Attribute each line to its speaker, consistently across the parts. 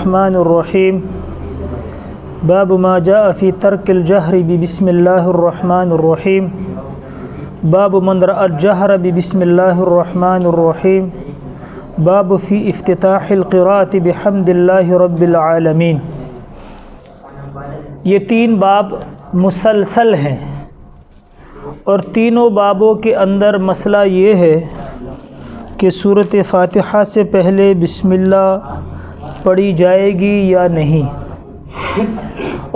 Speaker 1: الرحمن الرحیم باب ما جاء فی ترک الجہر بسم اللہ الرحمن الرحیم باب من رأى الجہر بسم اللہ الرحمن الرحیم باب فی افتتاح القراءة بحمد اللہ رب العالمین۔ یہ تین باب مسلسل ہیں اور تینوں بابوں کے اندر مسئلہ یہ ہے کہ سورۃ فاتحہ سے پہلے بسم اللہ پڑھی جائے گی یا نہیں،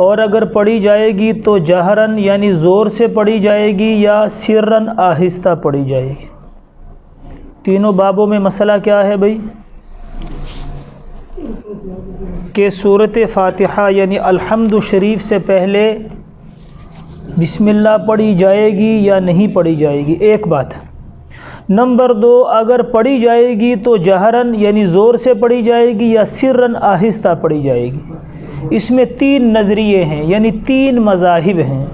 Speaker 1: اور اگر پڑھی جائے گی تو جہراً یعنی زور سے پڑھی جائے گی یا سرراً آہستہ پڑھی جائے گی۔ تینوں بابوں میں مسئلہ کیا ہے بھائی؟ کہ سورۃ فاتحہ یعنی الحمد شریف سے پہلے بسم اللہ پڑھی جائے گی یا نہیں پڑھی جائے گی، ایک بات۔ نمبر دو، اگر پڑھی جائے گی تو جہراً یعنی زور سے پڑھی جائے گی یا سرراً آہستہ پڑھی جائے گی۔ اس میں تین نظریے ہیں یعنی تین مذاہب ہیں۔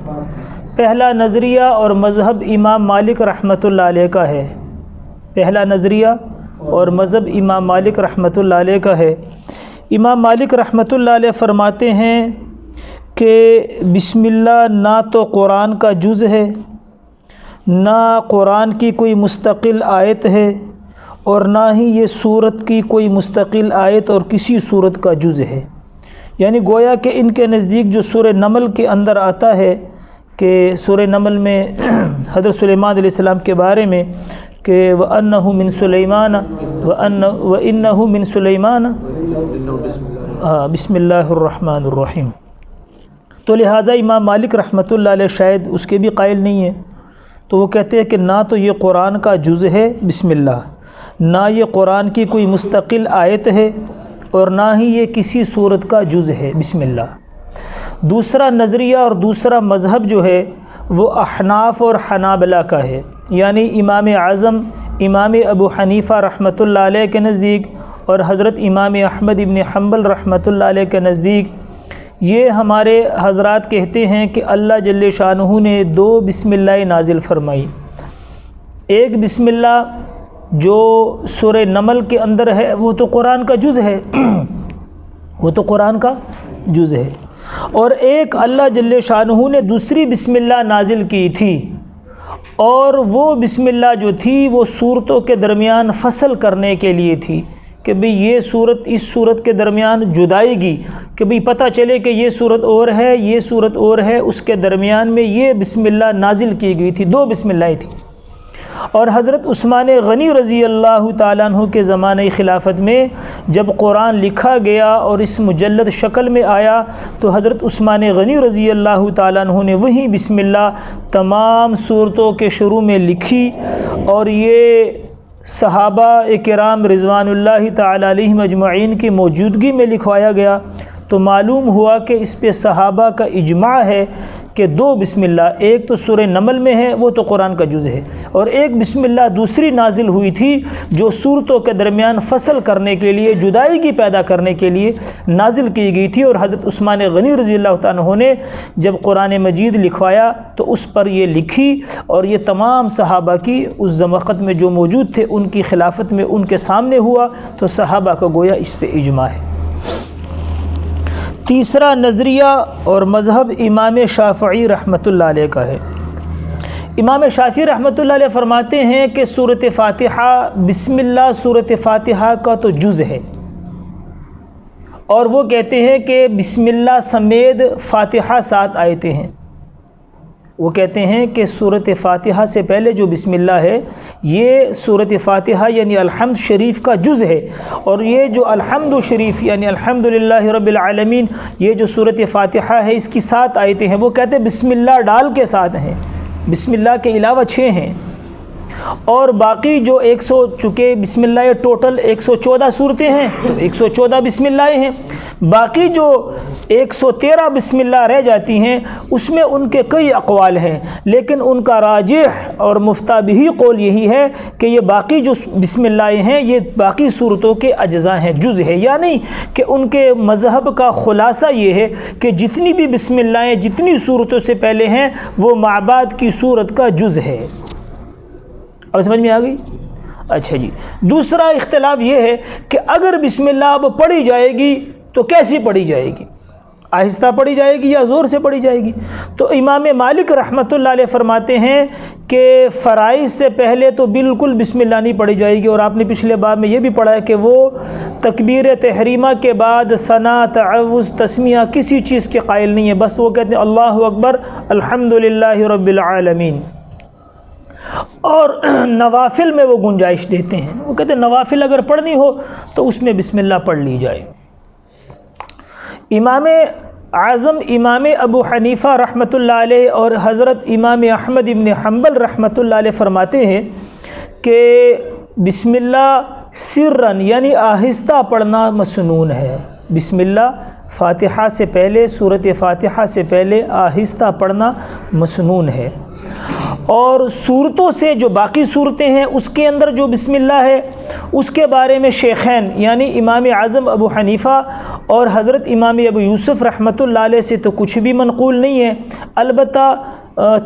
Speaker 1: پہلا نظریہ اور مذہب امام مالک رحمۃ اللہ علیہ کا ہے، پہلا نظریہ اور مذہب امام مالک رحمۃ اللہ علیہ کا ہے۔ امام مالک رحمۃ اللہ علیہ فرماتے ہیں کہ بسم اللہ نہ تو قرآن کا جز ہے، نہ قرآن کی کوئی مستقل آیت ہے، اور نہ ہی یہ سورت کی کوئی مستقل آیت اور کسی سورت کا جز ہے۔ یعنی گویا کہ ان کے نزدیک جو سورہ نمل کے اندر آتا ہے کہ سورہ نمل میں حضرت سلیمان علیہ السلام کے بارے میں کہ وَأَنَّهُ مِن سُلَيْمَانَ وَإِنَّهُ مِن سُلَيْمَانَ بسم اللہ الرحمن الرحیم، تو لہٰذا امام مالک رحمۃ اللہ علیہ شاید اس کے بھی قائل نہیں ہے، تو وہ کہتے ہیں کہ نہ تو یہ قرآن کا جز ہے بسم اللہ، نہ یہ قرآن کی کوئی مستقل آیت ہے، اور نہ ہی یہ کسی سورت کا جز ہے بسم اللہ۔ دوسرا نظریہ اور دوسرا مذہب جو ہے وہ احناف اور حنابلہ کا ہے، یعنی امام اعظم امام ابو حنیفہ رحمۃ اللہ علیہ کے نزدیک اور حضرت امام احمد ابن حنبل رحمۃ اللہ علیہ کے نزدیک یہ ہمارے حضرات کہتے ہیں کہ اللہ جل شانہ نے دو بسم اللہ نازل فرمائی۔ ایک بسم اللہ جو سورہ نمل کے اندر ہے وہ تو قرآن کا جز ہے وہ تو قرآن کا جز ہے، اور ایک اللہ جل شانہ نے دوسری بسم اللہ نازل کی تھی، اور وہ بسم اللہ جو تھی وہ صورتوں کے درمیان فصل کرنے کے لیے تھی کہ بھئی یہ صورت اس صورت کے درمیان جدائی گی، کہ بھئی پتہ چلے کہ یہ صورت اور ہے یہ صورت اور ہے، اس کے درمیان میں یہ بسم اللہ نازل کی گئی تھی، دو بسم اللہ تھی۔ اور حضرت عثمان غنی رضی اللہ تعالیٰ عنہ کے زمانہ خلافت میں جب قرآن لکھا گیا اور اس مجلد شکل میں آیا تو حضرت عثمان غنی رضی اللہ تعالیٰ عنہ نے وہی بسم اللہ تمام صورتوں کے شروع میں لکھی، اور یہ صحابہ کرام رضوان اللہ تعالیٰ علیہم اجمعین کی موجودگی میں لکھوایا گیا، تو معلوم ہوا کہ اس پہ صحابہ کا اجماع ہے کہ دو بسم اللہ، ایک تو سورہ نمل میں ہے وہ تو قرآن کا جز ہے، اور ایک بسم اللہ دوسری نازل ہوئی تھی جو صورتوں کے درمیان فصل کرنے کے لیے جدائی کی پیدا کرنے کے لیے نازل کی گئی تھی، اور حضرت عثمان غنی رضی اللہ تعالیٰ عنہ نے جب قرآن مجید لکھوایا تو اس پر یہ لکھی، اور یہ تمام صحابہ کی اس وقت میں جو موجود تھے ان کی خلافت میں ان کے سامنے ہوا، تو صحابہ کا گویا اس پہ اجماع ہے۔ تیسرا نظریہ اور مذہب امام شافعی رحمۃ اللہ علیہ کا ہے۔ امام شافعی رحمۃ اللہ علیہ فرماتے ہیں کہ سورۃ فاتحہ بسم اللہ سورۃ فاتحہ کا تو جز ہے، اور وہ کہتے ہیں کہ بسم اللہ سمیت فاتحہ 7 آیتیں ہیں۔ وہ کہتے ہیں کہ سورۃ فاتحہ سے پہلے جو بسم اللہ ہے یہ سورۃ فاتحہ یعنی الحمد شریف کا جز ہے، اور یہ جو الحمد شریف یعنی الحمدللہ رب العالمین یہ جو سورۃ فاتحہ ہے اس کی 7 آیتیں ہیں، وہ کہتے ہیں بسم اللہ ڈال کے 7 ہیں، بسم اللہ کے علاوہ 6 ہیں، اور باقی جو 100 چونکہ بسم اللہ ٹوٹل 114 صورتیں ہیں تو 114 بسم اللہ ہیں، باقی جو 113 بسم اللہ رہ جاتی ہیں اس میں ان کے کئی اقوال ہیں، لیکن ان کا راجح اور مفتابہی قول یہی ہے کہ یہ باقی جو بسم اللہ ہیں یہ باقی صورتوں کے اجزاء ہیں، جز ہے، یعنی کہ ان کے مذہب کا خلاصہ یہ ہے کہ جتنی بھی بسم اللہ جتنی صورتوں سے پہلے ہیں وہ معباد کی صورت کا جز ہے۔ اب سمجھ میں آ گئی؟ اچھا جی، دوسرا اختلاف یہ ہے کہ اگر بسم اللہ اب پڑھی جائے گی تو کیسی پڑھی جائے گی؟ آہستہ پڑھی جائے گی یا زور سے پڑھی جائے گی؟ تو امام مالک رحمۃ اللہ علیہ فرماتے ہیں کہ فرائض سے پہلے تو بالکل بسم اللہ نہیں پڑھی جائے گی، اور آپ نے پچھلے باب میں یہ بھی پڑھا ہے کہ وہ تکبیر تحریمہ کے بعد ثنا، تعوذ، تسمیہ کسی چیز کے قائل نہیں ہے، بس وہ کہتے ہیں اللہ اکبر الحمدللہ رب العالمین۔ اور نوافل میں وہ گنجائش دیتے ہیں، وہ کہتے ہیں نوافل اگر پڑھنی ہو تو اس میں بسم اللہ پڑھ لی جائے۔ امام اعظم امام ابو حنیفہ رحمۃ اللہ علیہ اور حضرت امام احمد ابن حنبل رحمۃ اللہ علیہ فرماتے ہیں کہ بسم اللہ سرًا یعنی آہستہ پڑھنا مسنون ہے۔ بسم اللہ فاتحہ سے پہلے، سورۃ فاتحہ سے پہلے آہستہ پڑھنا مسنون ہے۔ اور صورتوں سے جو باقی صورتیں ہیں اس کے اندر جو بسم اللہ ہے اس کے بارے میں شیخین یعنی امام اعظم ابو حنیفہ اور حضرت امام ابو یوسف رحمۃ اللہ علیہ سے تو کچھ بھی منقول نہیں ہے، البتہ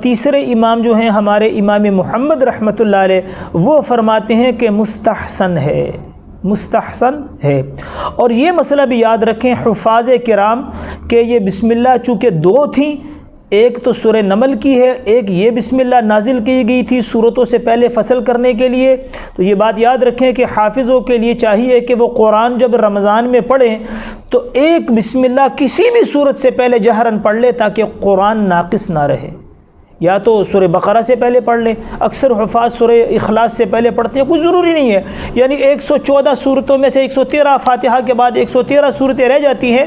Speaker 1: تیسرے امام جو ہیں ہمارے امام محمد رحمۃ اللہ علیہ وہ فرماتے ہیں کہ مستحسن ہے، مستحسن ہے۔ اور یہ مسئلہ بھی یاد رکھیں حفاظ کرام کہ یہ بسم اللہ چونکہ دو تھیں، ایک تو سورہ نمل کی ہے، ایک یہ بسم اللہ نازل کی گئی تھی صورتوں سے پہلے فصل کرنے کے لیے، تو یہ بات یاد رکھیں کہ حافظوں کے لیے چاہیے کہ وہ قرآن جب رمضان میں پڑھیں تو ایک بسم اللہ کسی بھی صورت سے پہلے جہراً پڑھ لے تاکہ قرآن ناقص نہ رہے، یا تو سورہ بقرہ سے پہلے پڑھ لیں، اکثر حفاظ سورہ اخلاص سے پہلے پڑھتے ہیں، کچھ ضروری نہیں ہے، یعنی 114 صورتوں میں سے 113 فاتحہ کے بعد 113 صورتیں رہ جاتی ہیں،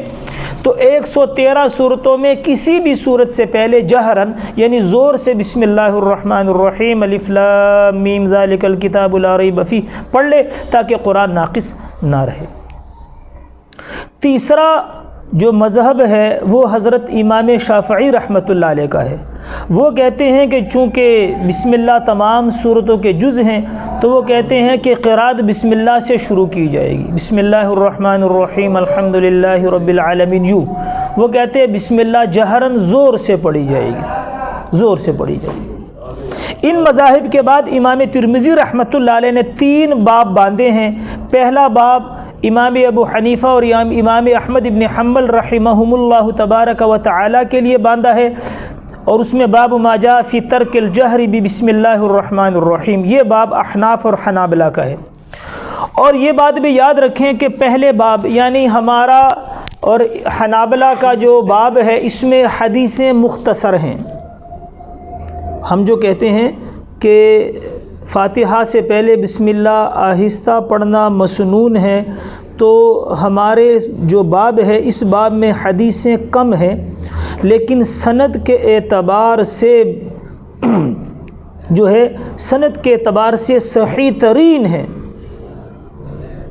Speaker 1: تو 113 صورتوں میں کسی بھی صورت سے پہلے جہراً یعنی زور سے بسم اللہ الرحمن الرحیم الف لام میم ذالک الکتاب لا ریب فیہ پڑھ لے تاکہ قرآن ناقص نہ رہے۔ تیسرا جو مذہب ہے وہ حضرت امام شافعی رحمۃ اللہ علیہ کا ہے، وہ کہتے ہیں کہ چونکہ بسم اللہ تمام صورتوں کے جز ہیں تو وہ کہتے ہیں کہ قرات بسم اللہ سے شروع کی جائے گی، بسم اللہ الرحمن الرحیم الحمدللہ رب العالمین، یوں وہ کہتے ہیں بسم اللہ جہراً زور سے پڑھی جائے گی، زور سے پڑھی جائے گی۔ ان مذاہب کے بعد امام ترمذی رحمۃ اللہ علیہ نے 3 باب باندھے ہیں۔ پہلا باب امام ابو حنیفہ اور امام احمد ابن حنبل رحمہم اللہ تبارک و تعالی کے لیے باندھا ہے، اور اس میں باب ما جاء فی ترک الجہر بسم اللہ الرحمن الرحیم، یہ باب احناف اور حنابلہ کا ہے۔ اور یہ بات بھی یاد رکھیں کہ پہلے باب یعنی ہمارا اور حنابلہ کا جو باب ہے اس میں حدیثیں مختصر ہیں۔ ہم جو کہتے ہیں کہ فاتحہ سے پہلے بسم اللہ آہستہ پڑھنا مسنون ہے، تو ہمارے جو باب ہے اس باب میں حدیثیں کم ہیں، لیکن سند کے اعتبار سے جو ہے سند کے اعتبار سے صحیح ترین ہے،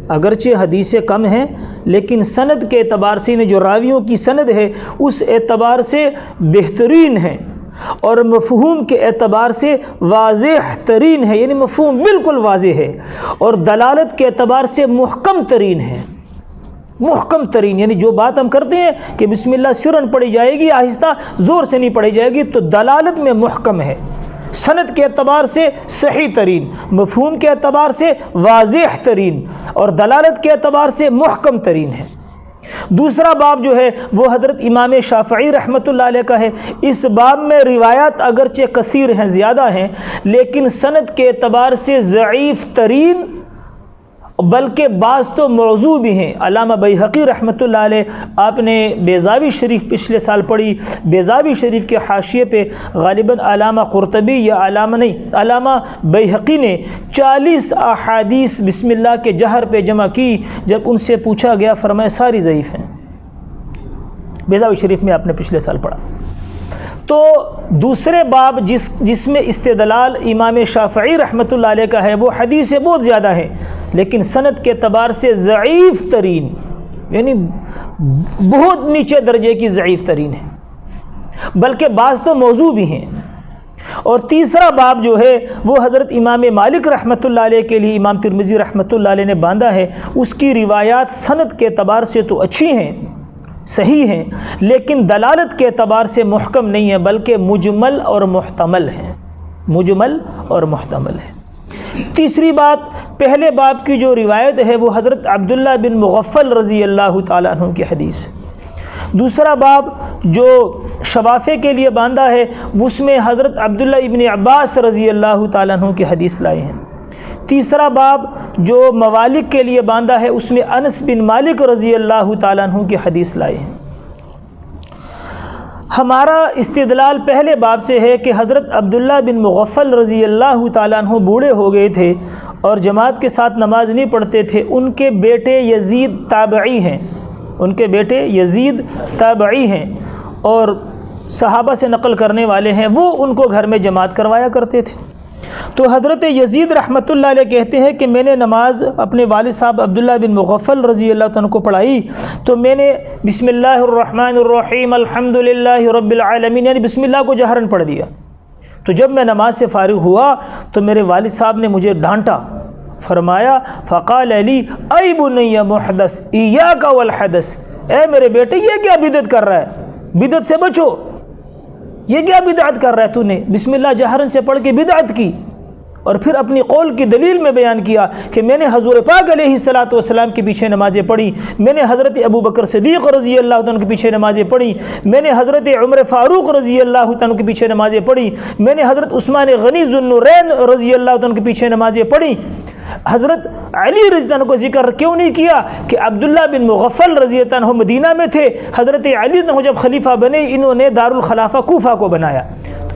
Speaker 1: اگرچہ حدیثیں کم ہیں لیکن سند کے اعتبار سے جو راویوں کی سند ہے اس اعتبار سے بہترین ہے، اور مفہوم کے اعتبار سے واضح ترین ہے، یعنی مفہوم بالکل واضح ہے، اور دلالت کے اعتبار سے محکم ترین ہے، محکم ترین، یعنی جو بات ہم کرتے ہیں کہ بسم اللہ سرن پڑھی جائے گی، آہستہ زور سے نہیں پڑھی جائے گی، تو دلالت میں محکم ہے، سند کے اعتبار سے صحیح ترین، مفہوم کے اعتبار سے واضح ترین، اور دلالت کے اعتبار سے محکم ترین ہے۔ دوسرا باب جو ہے وہ حضرت امام شافعی رحمۃ اللہ علیہ کا ہے۔ اس باب میں روایات اگرچہ کثیر ہیں، زیادہ ہیں، لیکن سند کے اعتبار سے ضعیف ترین، بلکہ بعض تو موضوع بھی ہیں۔ علامہ بیہقی رحمۃ اللہ علیہ، آپ نے بیضاوی شریف پچھلے سال پڑھی، بیضاوی شریف کے حاشیے پہ غالباً علامہ قرطبی یا علامہ بیہقی نے 40 احادیث بسم اللہ کے جہر پہ جمع کی، جب ان سے پوچھا گیا فرمایا ساری ضعیف ہیں۔ بیضاوی شریف میں آپ نے پچھلے سال پڑھا۔ تو دوسرے باب جس میں استدلال امام شافعی رحمۃ اللہ علیہ کا ہے وہ حدیثیں بہت زیادہ ہیں، لیکن سند کے اعتبار سے ضعیف ترین، یعنی بہت نیچے درجے کی ضعیف ترین ہے، بلکہ بعض تو موضوع بھی ہیں۔ اور تیسرا باب جو ہے وہ حضرت امام مالک رحمۃ اللہ علیہ کے لیے امام ترمذی رحمۃ اللہ علیہ نے باندھا ہے۔ اس کی روایات سند کے اعتبار سے تو اچھی ہیں، صحیح ہیں، لیکن دلالت کے اعتبار سے محکم نہیں ہے، بلکہ مجمل اور محتمل ہیں، مجمل اور محتمل ہے۔ تیسری بات، پہلے باب کی جو روایت ہے وہ حضرت عبداللہ بن مغفل رضی اللہ تعالیٰ عنہ کی حدیث ہے۔ دوسرا باب جو شوافے کے لیے باندھا ہے اس میں حضرت عبداللہ ابن عباس رضی اللہ تعالیٰ عنہ کی حدیث لائے ہیں۔ تیسرا باب جو موالک کے لیے باندھا ہے اس میں انس بن مالک رضی اللہ تعالیٰ عنہ کی حدیث لائے ہیں۔ ہمارا استدلال پہلے باب سے ہے کہ حضرت عبداللہ بن مغفل رضی اللہ تعالیٰ عنہ بوڑھے ہو گئے تھے اور جماعت کے ساتھ نماز نہیں پڑھتے تھے۔ ان کے بیٹے یزید تابعی ہیں، ان کے بیٹے یزید تابعی ہیں اور صحابہ سے نقل کرنے والے ہیں، وہ ان کو گھر میں جماعت کروایا کرتے تھے۔ تو حضرت یزید رحمۃ اللہ علیہ کہتے ہیں کہ میں نے نماز اپنے والد صاحب عبداللہ بن مغفل رضی اللہ عنہ کو پڑھائی تو میں نے بسم اللہ الرحمن الرحیم الحمد للہ رب العالمین یعنی بسم اللہ کو جہراً پڑھ دیا۔ تو جب میں نماز سے فارغ ہوا تو میرے والد صاحب نے مجھے ڈانٹا، فرمایا فقال علی ای بنی محدث ایاک والحدث، اے میرے بیٹے یہ کیا بدعت کر رہا ہے، بدعت سے بچو، یہ کیا بدعت کر رہا ہے تو نے بسم اللہ جہرن سے پڑھ کے بدعت کی۔ اور پھر اپنی قول کی دلیل میں بیان کیا کہ میں نے حضور پاک علیہ الصلوۃ والسلام کے پیچھے نمازیں پڑھی، میں نے حضرت ابو بکر صدیق رضی اللہ عنہ کے پیچھے نمازیں پڑھی، میں نے حضرت عمر فاروق رضی اللہ عنہ کے پیچھے نمازیں پڑھی، میں نے حضرت عثمان غنی ذو النورین رضی اللہ عنہ کے پیچھے نمازیں پڑھی۔ حضرت علی رضی اللہ عنہ کو ذکر کیوں نہیں کیا کہ عبداللہ بن مغفل رضی اللہ عنہ مدینہ میں تھے، حضرت علی رضی اللہ عنہ جب خلیفہ بنے انہوں نے دارالخلافہ کوفہ کو بنایا،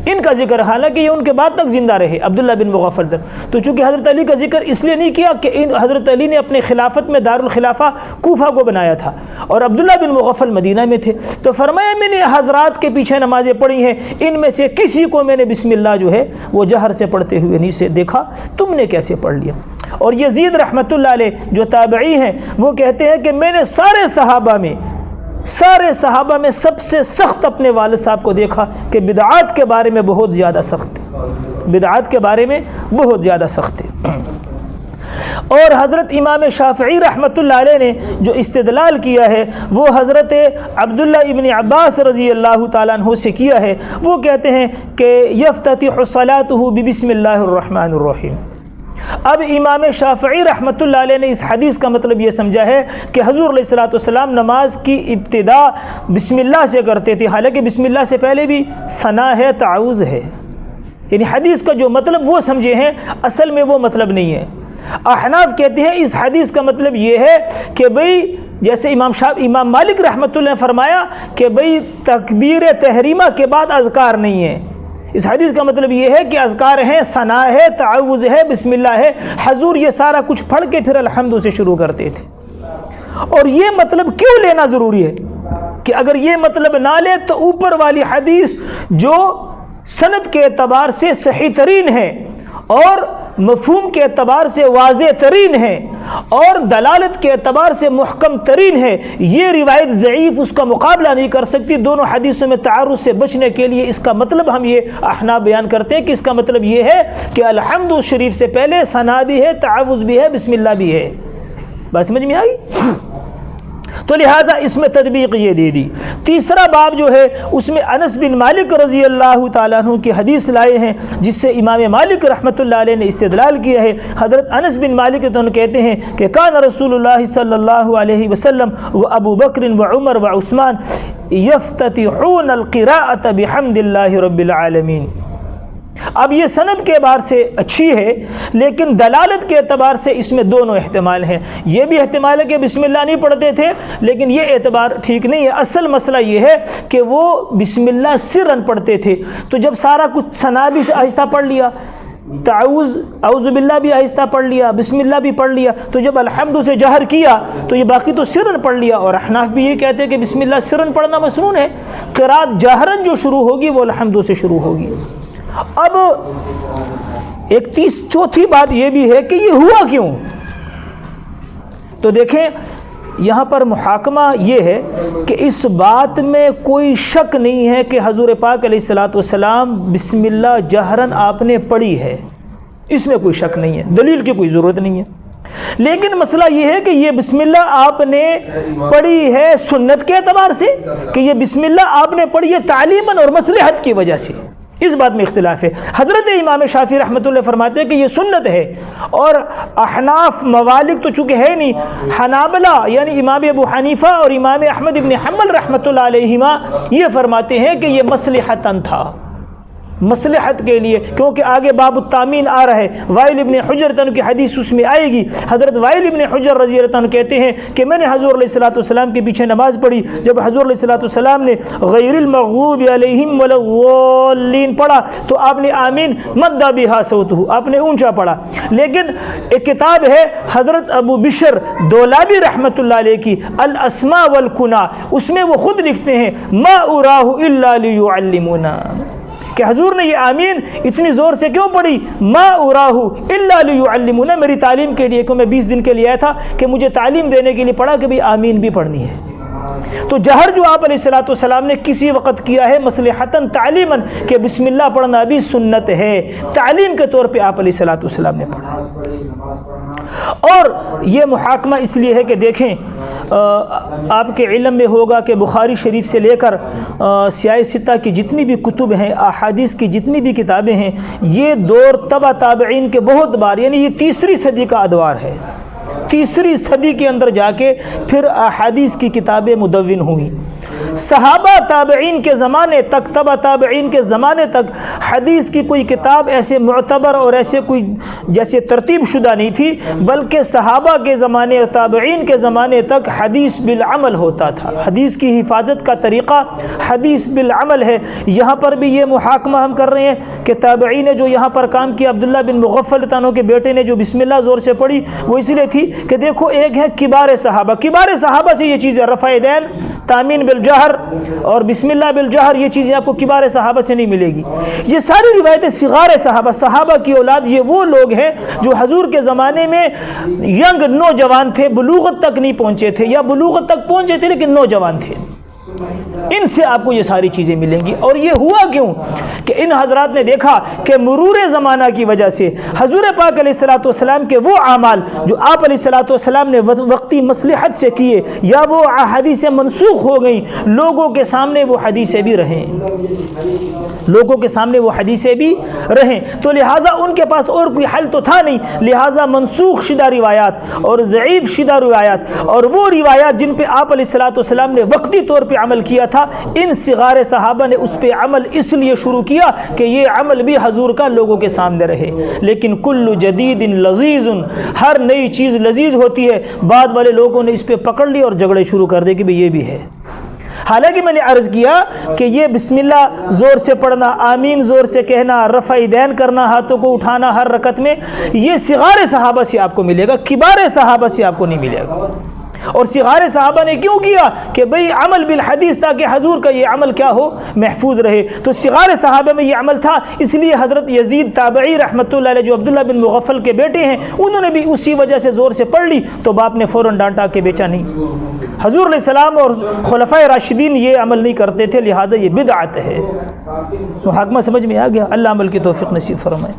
Speaker 1: ان کا ذکر حالانکہ یہ ان کے بعد تک زندہ رہے عبداللہ بن مغفل۔ تو چونکہ حضرت علی کا ذکر اس لیے نہیں کیا کہ حضرت علی نے اپنے خلافت میں دارالخلافہ کوفہ کو بنایا تھا اور عبداللہ بن مغفل مدینہ میں تھے، تو فرمایا میں نے حضرات کے پیچھے نمازیں پڑھی ہیں، ان میں سے کسی کو میں نے بسم اللہ جو ہے وہ جہر سے پڑھتے ہوئے نہیں سے دیکھا، تم نے کیسے پڑھ لیا؟ اور یزید رحمۃ اللہ علیہ جو تابعی ہیں وہ کہتے ہیں کہ میں نے سارے صحابہ میں سب سے سخت اپنے والد صاحب کو دیکھا کہ بدعات کے بارے میں بہت زیادہ سخت ہے، بدعات کے بارے میں بہت زیادہ سخت ہے۔ اور حضرت امام شافعی رحمۃ اللہ علیہ نے جو استدلال کیا ہے وہ حضرت عبداللہ ابن عباس رضی اللہ تعالیٰ عنہ سے کیا ہے، وہ کہتے ہیں کہ یفتتح صلاتہ ببسم اللہ الرحمن الرحیم۔ اب امام شافعی رحمۃ اللہ علیہ نے اس حدیث کا مطلب یہ سمجھا ہے کہ حضور علیہ الصلوۃ والسلام نماز کی ابتدا بسم اللہ سے کرتے تھے، حالانکہ بسم اللہ سے پہلے بھی ثنا ہے، تعوذ ہے، یعنی حدیث کا جو مطلب وہ سمجھے ہیں اصل میں وہ مطلب نہیں ہے۔ احناف کہتے ہیں اس حدیث کا مطلب یہ ہے کہ بھئی جیسے امام مالک رحمۃ اللہ نے فرمایا کہ بھئی تکبیر تحریمہ کے بعد اذکار نہیں ہے، اس حدیث کا مطلب یہ ہے کہ اذکار ہیں، ثنا ہے، تعوذ ہے، بسم اللہ ہے، حضور یہ سارا کچھ پڑھ کے پھر الحمد سے شروع کرتے تھے۔ اور یہ مطلب کیوں لینا ضروری ہے کہ اگر یہ مطلب نہ لے تو اوپر والی حدیث جو سند کے اعتبار سے صحیح ترین ہے اور مفہوم کے اعتبار سے واضح ترین ہے اور دلالت کے اعتبار سے محکم ترین ہے، یہ روایت ضعیف اس کا مقابلہ نہیں کر سکتی۔ دونوں حدیثوں میں تعارض سے بچنے کے لیے اس کا مطلب ہم یہ احناف بیان کرتے ہیں کہ اس کا مطلب یہ ہے کہ الحمد شریف سے پہلے ثنا بھی ہے، تعوذ بھی ہے، بسم اللہ بھی ہے۔ بات سمجھ میں آئی؟ تو لہٰذا اس میں تطبیق یہ دے دی۔ تیسرا باب جو ہے اس میں انس بن مالک رضی اللہ تعالیٰ عنہ کی حدیث لائے ہیں جس سے امام مالک رحمۃ اللہ علیہ نے استدلال کیا ہے۔ حضرت انس بن مالک تو کہتے ہیں کہ کان رسول اللہ صلی اللہ علیہ وسلم و ابو بکر و عمر و عثمان یفتتحون القراءۃ بحمد اللہ رب العالمین۔ اب یہ سند کے اعتبار سے اچھی ہے لیکن دلالت کے اعتبار سے اس میں دونوں احتمال ہیں۔ یہ بھی احتمال ہے کہ بسم اللہ نہیں پڑھتے تھے لیکن یہ اعتبار ٹھیک نہیں ہے۔ اصل مسئلہ یہ ہے کہ وہ بسم اللہ سرن پڑھتے تھے، تو جب سارا کچھ ثنا بھی آہستہ پڑھ لیا، تعوذ اعوذ باللہ بھی آہستہ پڑھ لیا، بسم اللہ بھی پڑھ لیا، تو جب الحمد سے جہر کیا تو یہ باقی تو سرن پڑھ لیا۔ اور احناف بھی یہ کہتے ہیں کہ بسم اللہ سرن پڑھنا مسنون ہے، قرات جہرن جو شروع ہوگی وہ الحمد سے شروع ہوگی۔ اب ایک چوتھی بات یہ بھی ہے کہ یہ ہوا کیوں؟ تو دیکھیں یہاں پر محاکمہ یہ ہے کہ اس بات میں کوئی شک نہیں ہے کہ حضور پاک علیہ الصلوۃ والسلام بسم اللہ جہرن آپ نے پڑھی ہے، اس میں کوئی شک نہیں ہے، دلیل کی کوئی ضرورت نہیں ہے۔ لیکن مسئلہ یہ ہے کہ یہ بسم اللہ آپ نے پڑھی ہے سنت کے اعتبار سے کہ یہ بسم اللہ آپ نے پڑھی ہے تعلیماً اور مصلحت کی وجہ سے، اس بات میں اختلاف ہے۔ حضرت امام شافعی رحمۃ اللہ فرماتے ہیں کہ یہ سنت ہے، اور احناف موالک تو چونکہ ہے نہیں، حنابلہ یعنی امام ابو حنیفہ اور امام احمد ابن حنبل رحمۃ اللہ علیہما یہ فرماتے ہیں کہ یہ مصلحتاً تھا، مصلحت کے لیے، کیونکہ آگے باب التامین آ رہا ہے۔ وائل ابن حجر تن کی حدیث اس میں آئے گی۔ حضرت وائل ابن حجر رضی اللہ عنہ کہتے ہیں کہ میں نے حضور علیہ الصلوۃ والسلام کے پیچھے نماز پڑھی، جب حضور علیہ الصلوۃ والسلام نے غیر المغضوب علیہم ولا الضالین پڑھا تو آپ نے آمین مد بہا صوتہ، آپ نے اونچا پڑھا۔ لیکن ایک کتاب ہے حضرت ابو بشر دولابی رحمۃ اللہ علیہ کی الاسماء والکنہ، اس میں وہ خود لکھتے ہیں ما اراہ الا لیعلمنا، کہ حضور نے یہ آمین اتنی زور سے کیوں پڑھی، ما اراہ الا لیعلمنا، میری تعلیم کے لیے، کہ میں 20 دن کے لیے آیا تھا کہ مجھے تعلیم دینے کے لیے پڑھا کہ بھی آمین بھی پڑھنی ہے۔ تو جہر جو آپ علیہ الصلوۃ والسلام نے کسی وقت کیا ہے مصلحتاً تعلیماً، کہ بسم اللہ پڑھنا بھی سنت ہے، تعلیم کے طور پہ آپ علیہ الصلوۃ والسلام نے پڑھا۔ اور یہ محاکمہ اس لیے ہے کہ دیکھیں آپ کے علم میں ہوگا کہ بخاری شریف سے لے کر سیاہ ستہ کی جتنی بھی کتب ہیں، احادیث کی جتنی بھی کتابیں ہیں، یہ دور تبع تابعین کے بہت بار، یعنی یہ تیسری صدی کا ادوار ہے، تیسری صدی کے اندر جا کے پھر احادیث کی کتابیں مدون ہوئیں۔ صحابہ تابعین کے زمانے تک، تبع تابعین کے زمانے تک حدیث کی کوئی کتاب ایسے معتبر اور ایسے کوئی جیسے ترتیب شدہ نہیں تھی، بلکہ صحابہ کے زمانے اور تابعین کے زمانے تک حدیث بالعمل ہوتا تھا۔ حدیث کی حفاظت کا طریقہ حدیث بالعمل ہے۔ یہاں پر بھی یہ محاکمہ ہم کر رہے ہیں کہ تابعین نے جو یہاں پر کام کیا، عبداللہ بن مغفل عنہ کے بیٹے نے جو بسم اللہ زور سے پڑھی، وہ اس لیے تھی کہ دیکھو ایک ہے کبار صحابہ، کبار صحابہ سے یہ چیزیں رفع دین، تامین بالجہر اور بسم اللہ بالجہر، یہ چیزیں آپ کو کبار صحابہ سے نہیں ملے گی۔ یہ ساری روایتیں صغار صحابہ، صحابہ کی اولاد، یہ وہ لوگ ہیں جو حضور کے زمانے میں ینگ نوجوان تھے، بلوغت تک نہیں پہنچے تھے، یا بلوغت تک پہنچے تھے لیکن نوجوان تھے، ان سے آپ کو یہ ساری چیزیں ملیں گی۔ اور یہ ہوا کیوں کہ ان حضرات نے دیکھا کہ مرور زمانہ کی وجہ سے حضور پاک علیہ الصلوۃ والسلام کے وہ اعمال جو آپ علیہ الصلوۃ والسلام نے وقتی مصلحت سے کیے، یا وہ حدیثیں منسوخ ہو گئیں، لوگوں کے سامنے وہ حدیثیں بھی رہیں، لوگوں کے سامنے وہ حدیثیں بھی رہیں، تو لہٰذا ان کے پاس اور کوئی حل تو تھا نہیں، لہٰذا منسوخ شدہ روایات اور ضعیف شدہ روایات اور وہ روایات جن پہ آپ علیہ الصلوۃ والسلام نے وقتی طور پہ عمل کیا تھا، ان صغار صحابہ نے اس پہ عمل اس لیے شروع کیا کہ یہ عمل بھی حضور کا لوگوں کے سامنے رہے۔ لیکن کل جدید لذیذ، ہر نئی چیز لذیذ ہوتی ہے، بعد والے لوگوں نے اس پہ پکڑ لی اور جھگڑے شروع کر دے کہ یہ بھی ہے۔ حالانکہ میں نے عرض کیا کہ یہ بسم اللہ زور سے پڑھنا، آمین زور سے کہنا، رفع دین کرنا، ہاتھوں کو اٹھانا ہر رکعت میں، یہ صغار صحابہ سے آپ کو ملے گا، کبار صحابہ سے آپ کو نہیں ملے گا۔ اور صغار صحابہ نے کیوں کیا کہ بھئی عمل بالحدیث، تاکہ حضور کا یہ عمل کیا ہو، محفوظ رہے۔ تو صغار صحابہ میں یہ عمل تھا، اس لیے حضرت یزید تابعی رحمۃ اللہ علیہ جو عبداللہ بن مغفل کے بیٹے ہیں، انہوں نے بھی اسی وجہ سے زور سے پڑھ لی، تو باپ نے فوراً ڈانٹا کہ بیچا نہیں۔ حضور علیہ السلام اور خلفائے راشدین یہ عمل نہیں کرتے تھے، لہٰذا یہ بدعت ہے۔ محاکمہ سمجھ میں آ گیا؟ اللہ عمل کی توفیق نصیب فرمائے۔